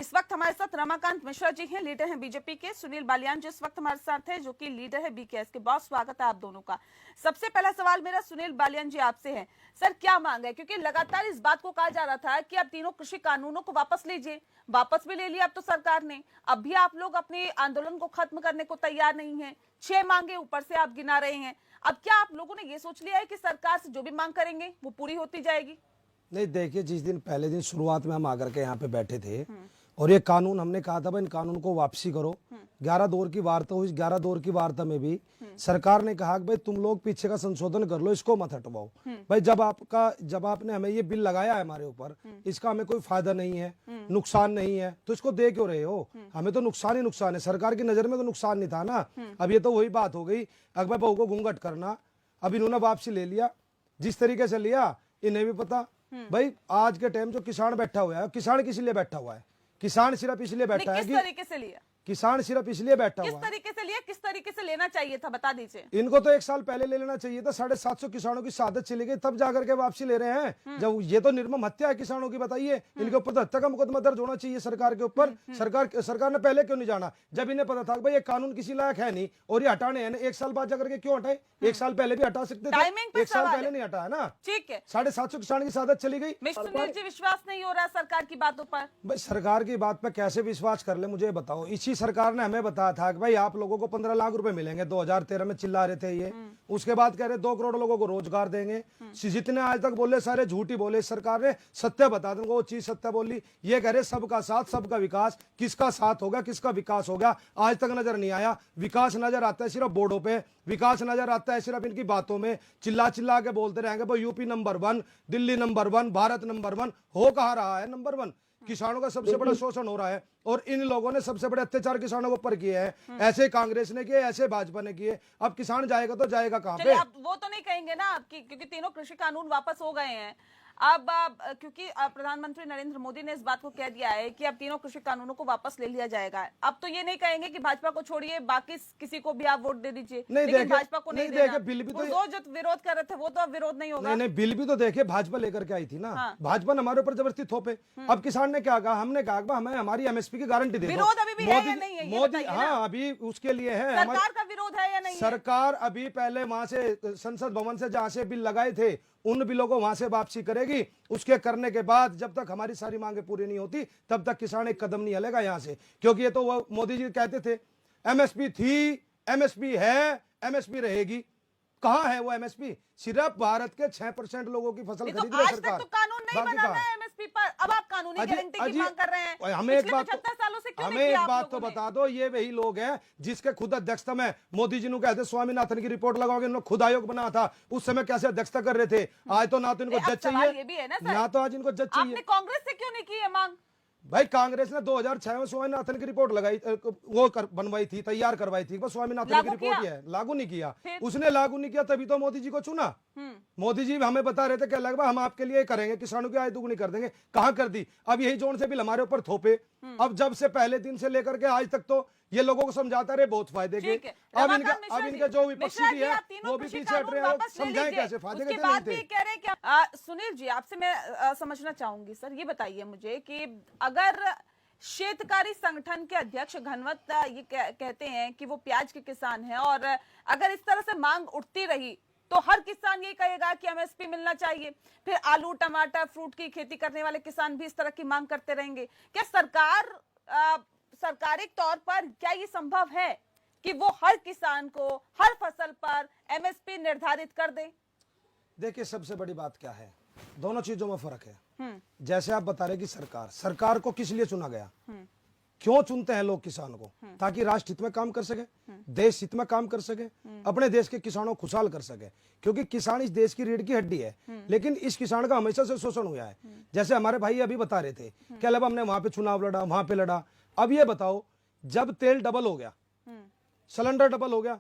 इस वक्त हमारे साथ रमाकांत मिश्रा जी हैं, लीडर हैं बीजेपी के। सुनील बालियान जी इस वक्त हमारे साथ हैं, जो कि लीडर है बीकेएस के। बहुत स्वागत है आप दोनों का। सबसे पहला सवाल मेरा सुनील बालियान जी आपसे है। सर, क्या मांग है? क्योंकि लगातार इस बात को कहा जा रहा था कि आप तीनों कृषि कानूनों को वापस लीजिए, वापस भी ले लिया अब तो सरकार ने। अब भी आप लोग अपने आंदोलन को खत्म करने को तैयार नहीं है। 6 मांगे ऊपर से आप गिना रहे हैं। अब क्या आप लोगों ने ये सोच लिया है कि सरकार से जो भी मांग करेंगे वो पूरी होती जाएगी? नहीं, देखिए, जिस दिन पहले दिन शुरुआत में हम आकर के यहाँ पे बैठे थे और ये कानून हमने कहा था भाई इन कानून को वापसी करो। 11 दौर की वार्ता हुई। 11 दौर की वार्ता में भी सरकार ने कहा कि भाई तुम लोग पीछे का संशोधन कर लो, इसको मत हटवाओ। भाई जब आपने हमें ये बिल लगाया है हमारे ऊपर, इसका हमें कोई फायदा नहीं है, नुकसान नहीं है, तो इसको दे क्यों रहे हो? हमें तो नुकसान ही नुकसान है। सरकार की नजर में तो नुकसान नहीं था ना। अब ये तो वही बात हो गई, अकबर बहू को घूंघट करना। अब इन्होंने वापसी ले लिया, जिस तरीके से लिया इन्हें भी पता। भाई आज के टाइम जो किसान बैठा हुआ है, किसान किस लिए बैठा हुआ है? किसान सिर्फ इसलिए बैठा है किस तरीके से लिया? किसान सिर्फ इसलिए बैठा हुआ किस तरीके से लिया? किस तरीके से लेना चाहिए था, बता दीजिए। इनको तो 1 साल पहले ले लेना चाहिए था। 750 किसानों की शहादत चली गई, तब जाकर के वापसी ले रहे हैं। जब ये तो निर्मम हत्या है किसानों की, बताइए। इनके ऊपर तो हत्या का मुकदमा दर्ज होना चाहिए सरकार के ऊपर। सरकार ने पहले क्यों नहीं जाना, जब इन्हें पता था कि भाई ये कानून किसी लायक है नहीं और ये हटाने हैं। 1 साल बाद जाकर के क्यों हटाए? 1 साल पहले भी हटा सकते थे, 1 साल पहले नहीं हटा है ना। ठीक है, 750 किसान की शहादत चली गई। सुनील जी, विश्वास नहीं हो रहा सरकार की बातों पर? भाई सरकार की बात पे कैसे विश्वास कर ले, मुझे बताओ। इसी सरकार ने हमें बताया था कि भाई आप लोगों को 15 लाख रुपए मिलेंगे। 2013 में चिल्ला रहे थे ये। उसके बाद कह रहे 2 करोड़ लोगों को रोजगार देंगे। जितने आज तक बोले सारे झूठी बोले। सरकार ने सत्य बता देंगे, वो चीज सत्य बोली। ये कह रहे सबका साथ सबका विकास। किसका साथ होगा, किसका विकास होगा, आज तक नजर नहीं आया। विकास नजर आता है सिर्फ बोर्डों पे, विकास नजर आता है सिर्फ इनकी बातों में। चिल्ला चिल्ला के बोलते रहेंगे भाई UP number 1, Delhi number 1, Bharat number 1। हो कहाँ रहा है नंबर 1? किसानों का सबसे बड़ा शोषण हो रहा है और इन लोगों ने सबसे बड़े अत्याचार किसानों के ऊपर किए हैं। ऐसे कांग्रेस ने किए, ऐसे भाजपा ने किए। अब किसान जाएगा तो जाएगा कहां पे? आप वो तो नहीं कहेंगे ना आपकी, क्योंकि तीनों कृषि कानून वापस हो गए हैं। अब क्योंकि प्रधानमंत्री नरेंद्र मोदी ने इस बात को कह दिया है कि अब तीनों कृषि कानूनों को वापस ले लिया जाएगा। अब तो ये नहीं कहेंगे कि भाजपा को छोड़िए, बाकी किसी को भी आप वोट दे दीजिए, लेकिन भाजपा को नहीं देना। बिल भी तो जो विरोध कर रहे थे वो तो अब विरोध नहीं होगा। नहीं, बिल भी तो देखिए भाजपा लेकर के आई थी ना। भाजपा ने हमारे ऊपर जबरदस्ती थोपे। अब किसान ने क्या कहा? हमने कहा हमें हमारी एमएसपी की गारंटी दे दो। विरोध अभी भी है या नहीं है? मोदी, हाँ, अभी उसके लिए है। सरकार का विरोध है या नहीं? सरकार अभी पहले वहां से संसद भवन से जहां से बिल लगाए थे उन बिलों को वहां से वापसी करेगी। उसके करने के बाद जब तक हमारी सारी मांगे पूरी नहीं होती तब तक किसान एक कदम नहीं हलेगा यहां से। क्योंकि ये तो वो मोदी जी कहते थे एमएसपी थी, एमएसपी है, एमएसपी रहेगी। कहां है वो एमएसपी? सिर्फ भारत के 6% लोगों की फसल खरीद रही है सरकार। तो कानून नहीं बनाना है एमएसपी पर, अब आप कानूनी गारंटी की मांग कर रहे हैं। हमें एक बात तो बता दो, ये वही लोग हैं जिसके खुद अध्यक्षता में मोदी जी ने कहते स्वामीनाथन की रिपोर्ट लगाओगे, उन्होंने खुद आयोग बनाया था, उस समय कैसे अध्यक्षता कर रहे थे। आज तो ना तो इनको जज चाहिए, ना तो आज इनको जज चाहिए। आपने कांग्रेस से क्यों नहीं की है मांग? भाई कांग्रेस ने 2006 में स्वामीनाथन की रिपोर्ट लगाई, बनवाई थी, तैयार करवाई थी। बस स्वामीनाथन की रिपोर्ट है, लागू नहीं किया। उसने लागू नहीं किया तभी तो मोदी जी को चुना। मोदी जी हमें बता रहे थे क्या लगभग हम आपके लिए करेंगे, किसानों की आय दुगनी कर देंगे। कहां कर दी? अब यही जोन से बिल हमारे ऊपर थोपे। अब जब से पहले दिन से लेकर के आज तक तो ये लोगों को समझाता रहे बहुत फायदे के। अब इनके जो विपक्षी भी है वो भी पीछे हट रहे हैं। समझाएं कैसे फायदे के नहीं थे। कह रहे क्या? सुनील जी, आपसे मैं समझना चाहूंगी सर, ये बताइए मुझे कि अगर शेतकारी संगठन के अध्यक्ष घनवत ये कहते हैं कि वो प्याज के किसान हैं और अगर इस तरह से मांग उठती रही तो हर किसान ये कहेगा कि एमएसपी मिलना चाहिए, फिर आलू टमाटर फ्रूट की खेती करने वाले किसान भी इस तरह की मांग करते रहेंगे। क्या सरकारिक तौर पर क्या ये संभव है कि वो हर किसान को हर फसल पर एमएसपी निर्धारित कर दे? देखिए, सबसे बड़ी बात क्या है, दोनों चीजों में फर्क है। जैसे आप बता रहे कि सरकार को किस लिए चुना गया, क्यों चुनते हैं लोग किसान को? ताकि राष्ट्र हित में काम कर सके, देश हित में काम कर सके, अपने देश के किसानों को खुशहाल कर सके। क्योंकि किसान इस देश की रीढ़ की हड्डी है, लेकिन इस किसान का हमेशा से शोषण हुआ है। जैसे हमारे भाई अभी बता रहे थे क्या लब हमने वहां पे चुनाव लड़ा, वहां पे लड़ा। अब ये बताओ, जब तेल डबल हो गया, सिलेंडर डबल हो गया,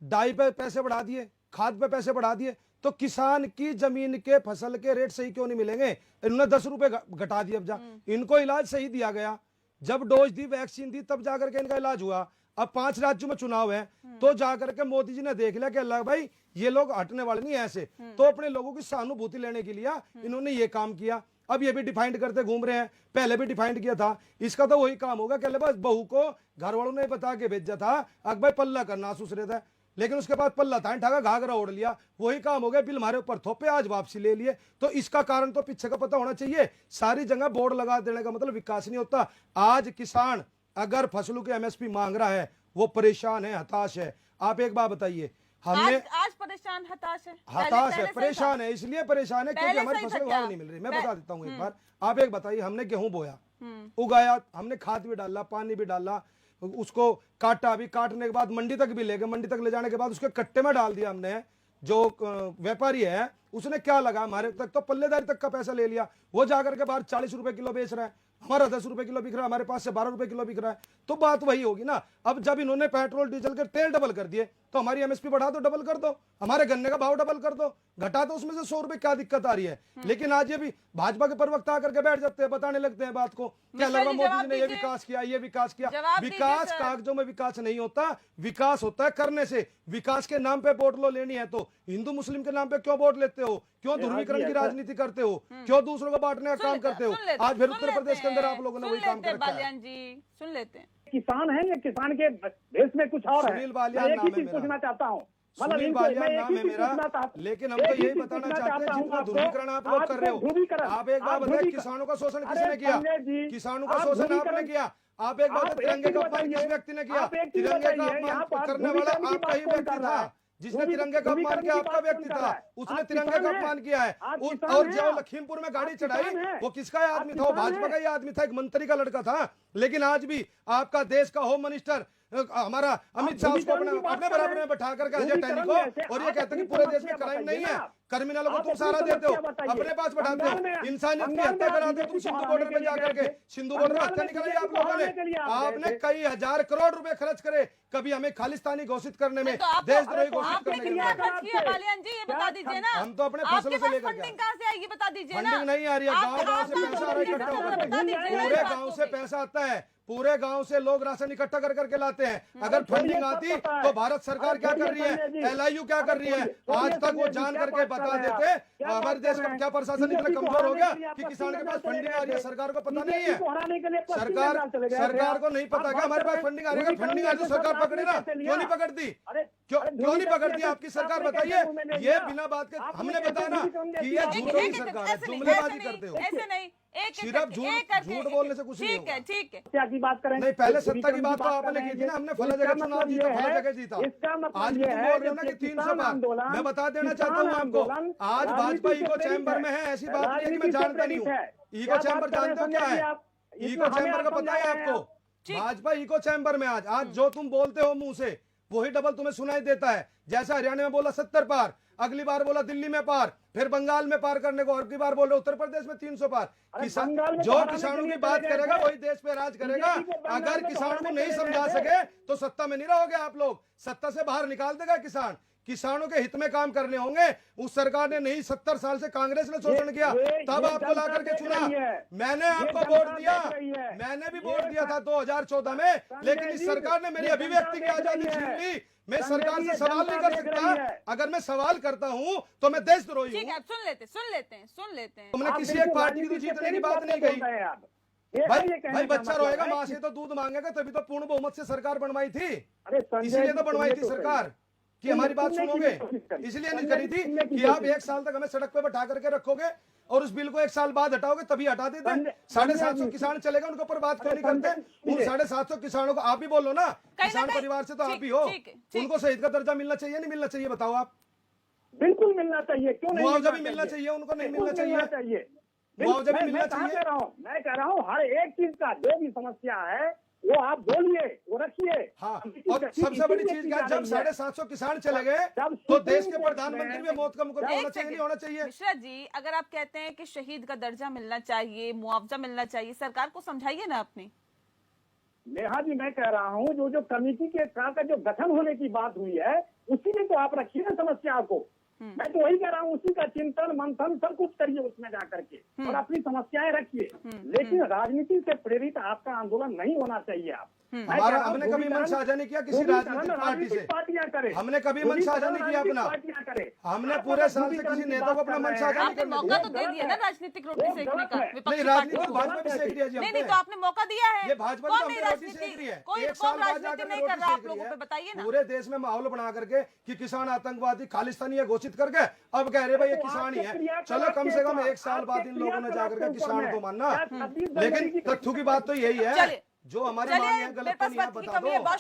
डाई पे पैसे बढ़ा दिए, खाद पे पैसे बढ़ा दिए, तो किसान की जमीन के फसल के रेट सही क्यों नहीं मिलेंगे? इन्होंने 10 रुपए घटा दिए। अब जा इनको इलाज सही दिया गया, जब डोज दी, वैक्सीन दी, तब जाकर के इनका इलाज हुआ। अब 5 राज्यों में चुनाव है तो जाकर के मोदी जी ने देख लिया कि अल्लाह भाई ये लोग हटने वाले नहीं ऐसे, तो अपने लोगों की सहानुभूति लेने के लिए इन्होंने ये काम किया। अब ये भी डिफाइंड करते घूम रहे हैं, पहले भी डिफाइंड किया था। इसका तो वही काम होगा कि बस बहू को घर वालों ने बता के भेजा था भाई पल्ला करना सुस रहे थे, लेकिन उसके बाद पल्ला था ठाका घाघरा ओढ़ लिया, वही काम हो गया, बिल हमारे ऊपर थोपे, आज वापसी ले लिए। तो इसका कारण तो पीछे का पता होना चाहिए। सारी जगह बोर्ड लगा देने का मतलब विकास नहीं होता। आज किसान अगर फसलों की एमएसपी मांग रहा है वो परेशान है, हताश है। आप एक बात बताइए, हमने आज परेशान हताश है, हताश है, परेशान है, इसलिए परेशान है क्योंकि हमारी फसल भाव नहीं मिल रही। मैं बता देता हूँ एक बार, आप एक बताइए, हमने गेहूं बोया, उगाया, हमने खाद भी डाला, पानी भी डाला, उसको काटा भी, काटने के बाद मंडी तक भी ले गए, मंडी तक ले जाने के बाद उसके कट्टे में डाल दिया हमने। जो व्यापारी है उसने क्या लगा, हमारे तक तो पल्लेदारी तक का पैसा ले लिया, वो जाकर के बाहर 40 रुपए किलो बेच रहा है, हमारा 10 रुपए किलो बिक रहा है, हमारे पास से 12 रुपए किलो बिक रहा है। तो बात वही होगी ना। अब जब इन्होंने पेट्रोल डीजल के तेल डबल कर दिए तो हमारी एमएसपी बढ़ा दो, डबल कर दो, हमारे गन्ने का भाव डबल कर दो, घटा दो, उसमें से 100 रुपए, क्या दिक्कत आ रही है। लेकिन आज ये भी भाजपा के प्रवक्ता आकर के बैठ जाते हैं, बताने लगते हैं बात को, क्या लग रहा मोदी जी ने ये विकास किया, ये विकास किया। विकास कागजों में विकास नहीं होता, विकास होता है करने से। विकास के नाम पे वोट लो लेनी है तो हिंदू मुस्लिम के नाम पे क्यों वोट लेते हो, क्यों ध्रुवीकरण की राजनीति करते हो, क्यों दूसरों को बांटने का काम करते हो। आज फिर उत्तर प्रदेश के अंदर आप लोगों ने वही काम कर रखा है। बालियान जी सुन लेते हैं, किसान है या किसान के देश में कुछ और है। सुनील बालियान मैं एक ही नाम है चीज पूछना चाहता हूँ, सुनील बालियान नाम है मेरा, लेकिन हम तो यही बताना चाहते हैं जितना ध्रुवीकरण आप लोग कर रहे हो। आप एक बात बताइए, किसानों का शोषण किसने किया, किसानों का शोषण आपने किया। आप एक बात, तिरंगे का अपमान किस व्यक्ति ने किया, तिरंगे का अपमान करने वाला आपका ही व्यक्ति था, जिसने तिरंगे का अपमान किया आपका व्यक्ति था, उसने तिरंगे का अपमान किया है। और जो लखीमपुर में गाड़ी चढ़ाई वो किसका आदमी था, वो भाजपा का ही आदमी था, एक मंत्री का लड़का था। लेकिन आज भी आपका देश का होम मिनिस्टर हमारा अमित शाह उसको अपने बराबर में बैठा करके अजय टैनी को, और ये कहते हैं कि पूरे देश में क्राइम नहीं है, क्रिमिनलों को तुम सहारा देते हो, अपने पास बैठाते हो, इंसानियत की हत्या कराते हो तुम सिंधु बॉर्डर पे जाकर के। सिंधु बॉर्डर में हत्या नहीं कराई आप लोगों ने, आपने कई हजार करोड़ रुपए खर्च करे कभी हमें खालिस्तानी घोषित करने में, देशद्रोही घोषित करने में। बालियान जी ये बता दीजिए ना, हम तो अपने फसलों से लेकर फंडिंग कहाँ से आएगी बता दीजिए ना। फंडिंग नहीं आ रही है, गाँव गाँव से पैसा आ रहा है इकट्ठा होकर, पूरे गाँव से पैसा आता है, पूरे गांव से लोग राशन इकट्ठा कर करके लाते हैं। अगर फंडिंग आती तो भारत सरकार क्या कर रही है, एलआईयू क्या कर रही है, आज तक वो जान करके बता देते। हमारे देश का क्या प्रशासन इतना कमजोर हो गया कि किसान के पास फंडिंग आ रही है, सरकार को पता नहीं है, सरकार को नहीं पता क्या हमारे पास फंडिंग आ रही है। फंडिंग आ रही तो सरकार पकड़े ना, क्यों नहीं पकड़ती, क्यों नहीं पकड़ती आपकी सरकार, बताइए। ये बिना बात के हमने बताया ना कि ये झूठी सरकार है, जुमलेबाजी करते हो, ऐसे नहीं, सिर्फ झूठ बोलने से कुछ नहीं होगा। ठीक है क्या की बात करें, नहीं पहले सत्ता की बात तो आपने की थी ना, हमने फला जगह चुनाव जीता, फला जगह जीता। आज भी तुम बोल रहे हो ना कि 300 बार। मैं बता देना चाहता हूँ आपको, आज भाजपा इको चैम्बर में है, ऐसी बात नहीं है कि मैं जानता नहीं हूँ। इको चैम्बर जानते हो क्या है, इको चैम्बर का पता है आपको, भाजपा इको चैम्बर में आज जो तुम बोलते हो मुंह से वही डबल तुम्हें सुनाई देता है। जैसा हरियाणा में बोला 70 पार, अगली बार बोला दिल्ली में पार, फिर बंगाल में पार करने को, अगली बार बोल रहे उत्तर प्रदेश में 300 पार। जो किसानों की बात करेगा वही देश पे राज करेगा। अगर किसानों को नहीं समझा सके तो सत्ता में नहीं रहोगे आप लोग, सत्ता से बाहर निकाल देगा किसान। किसानों के हित में काम करने होंगे। उस सरकार ने नहीं, 70 साल से कांग्रेस ने शोषण किया, तब आपको ला करके चुना। मैंने आपको वोट दिया, मैंने भी वोट दिया था 2014 में, लेकिन इस सरकार ने मेरी अभिव्यक्ति की आजादी छीन ली। मैं सरकार से सवाल नहीं कर सकता, अगर मैं सवाल करता हूं तो मैं देशद्रोही हूं। सुन लेते हैं। तुमने किसी एक पार्टी की तो जीतने की बात नहीं कही। भाई बच्चा रोएगा माँ से तो दूध मांगेगा, तभी तो पूर्ण बहुमत से सरकार बनवाई थी, इसीलिए तो बनवाई थी सरकार कि हमारी बात सुनोगे। इसलिए नहीं करी थी कि आप 1 साल तक हमें सड़क पे बैठा करके रखोगे और उस बिल को 1 साल बाद हटाओगे, तभी हटा देते। 750 किसान चलेगा, उनके ऊपर बात क्यों नहीं करते। उन 750 किसानों को आप भी बोलो ना, किसान परिवार से तो आप ही हो, उनको शहीद का दर्जा मिलना चाहिए नहीं मिलना चाहिए, बताओ आप। बिल्कुल मिलना चाहिए, क्यों नहीं, मुआवजा भी मिलना चाहिए, उनको नहीं मिलना चाहिए, मुआवजा भी मिलना चाहिए। मैं कह रहा हूँ हर एक चीज का जो भी समस्या है वो आप बोलिए, वो रखिए। हाँ, और सबसे बड़ी चीज क्या, जब 750 किसान चले गए तो देश के प्रधानमंत्री भी मौत का मुकदमा होना चाहिए, नहीं होना चाहिए। मिश्रा जी, अगर आप कहते हैं कि शहीद का दर्जा मिलना चाहिए, मुआवजा मिलना चाहिए, सरकार को समझाइए ना अपनी। नेहा जी, मैं कह रहा हूँ जो कमेटी के का जो गठन होने की बात हुई है उसी में तो आप रखिए ना समस्या को। मैं तो वही कह रहा हूँ, उसी का चिंतन मंथन सब कुछ करिए उसमें जाकर के और अपनी समस्याएं रखिए, लेकिन राजनीति से प्रेरित आपका आंदोलन नहीं होना चाहिए। आप हमारा हमने कभी मन साझा नहीं किया किसी राजनीतिक पार्टी से, पार्टियां करें, हमने कभी मन साझा नहीं किया अपना, पार्टियां करें। हमने पूरे साल से किसी नेता को अपना मन साझा नहीं आपने करने मौका दिया। तो दे दिया ना राजनीतिक रोटी वो सेकने गलत का है। विपक्षी नहीं, पार्टियों राजनीतिक को। भाजपा भी सेक दिया जी नहीं हमने। नहीं, तो आपने मौका दिया है। ये भाजपा कौन तो नहीं हमने रोटी सेक राजनीति, रही है, कोई एक कौन साल बाद राजनीति जाकर नहीं रोटी कर रहा, आप सेक रही लोगों है। पे बताइए ना। पूरे देश में माहौल बना करके कि किसान आतंकवादी खालिस्तानी है घोषित करके अब कह रहे भाई ये किसान ही है। चलो कम से कम एक साल बाद इन लोगों ने जाकर के किसान को मानना, लेकिन तथ्यों की बात तो यही है, चलिए जो हमारी चलिए, मांग है मेरे गलत तो पास नहीं है, वक्त की बता कमी है, दो। बहुत